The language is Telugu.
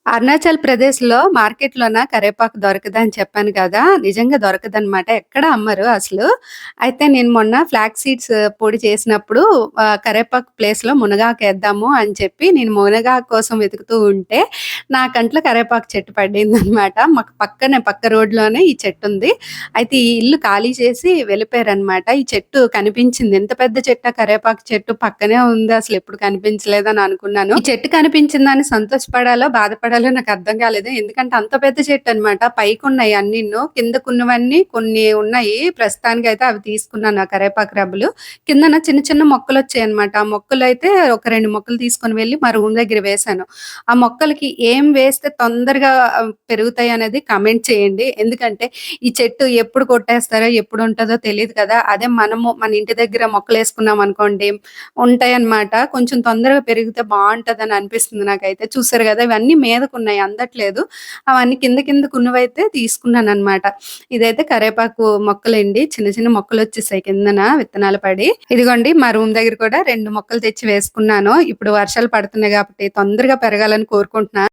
అరుణాచల్ ప్రదేశ్‌లో మార్కెట్‌లోన కరేపాకు దొరకదని చెప్పాను కదా! నిజంగా దొరకదనమాట. ఎక్కడ అమ్మరు అసలు. అయితే నేను మొన్న ఫ్లాక్స్ సీడ్స్ పొడి చేసినప్పుడు కరేపాకు ప్లేస్‌లో మునగాకేద్దాము అని చెప్పి నేను మునగాకు కోసం వెతుకుతూ ఉంటే, నా కంట్లో కరేపాకు చెట్టు పడిందనమాట. మాకు పక్కనే పక్క రోడ్‌లోనే ఈ చెట్టుంది. అయితే ఈ ఇల్లు ఖాళీ చేసి వెళ్ళిపోయారనమాట. ఈ చెట్టు కనిపించింది. ఎంత పెద్ద చెట్టా కరేపాకు చెట్టు పక్కనే ఉంది. అసలెప్పుడు కనిపించలేదని అనుకున్నాను. ఈ చెట్టు కనిపించిందని సంతోషపడాలో, బాధపడాలో నాకర్థం కాలేదు. ఎందుకంటే అంత పెద్ద చెట్టనమాట. పైకున్నాయి అన్నీను. కిందకున్నవన్నీ కొన్ని ఉన్నాయి. ప్రస్తుతానికైతే అవి తీసుకున్నాను ఆ కరేపాకు రెబ్బలు. కిందన చిన్న చిన్న మొక్కలొచ్చాయనమాట. ఆ మొక్కలైతే ఒక 2 మొక్కలు తీసుకొని వెళ్లి మా రూమ్ దగ్గర వేశాను. ఆ మొక్కలకి ఏం వేస్తే తొందరగా పెరుగుతాయనేది కామెంట్ చేయండి. ఎందుకంటే ఈ చెట్టు ఎప్పుడు కొట్టేస్తారో, ఎప్పుడుంటదో తెలీదు కదా! అదే మనము మన ఇంటి దగ్గర మొక్కలేసుకున్నామనుకోండి ఉంటాయన్నమాట. కొంచెం తొందరగా పెరిగితే బావుంటదని అనిపిస్తుంది నాకైతే. చూసారు గదా! ఇవన్నీ మీదకున్నాయి అందట్లేదు. అవన్నీ కింద కిందకున్నవైతే తీసుకున్నాననమాట. ఇదైతే కరేపాకు మొక్కలండి. చిన్న చిన్న మొక్కలొచ్చేసాయి కిందన విత్తనాలు పడి. ఇదిగోండి మా రూమ్ దగ్గర కూడా 2 మొక్కలు తెచ్చి వేసుకున్నాను. ఇప్పుడు వర్షాలు పడుతున్నాయి గాబట్టి తొందరగా పెరగాలని కోరుకుంటున్నా.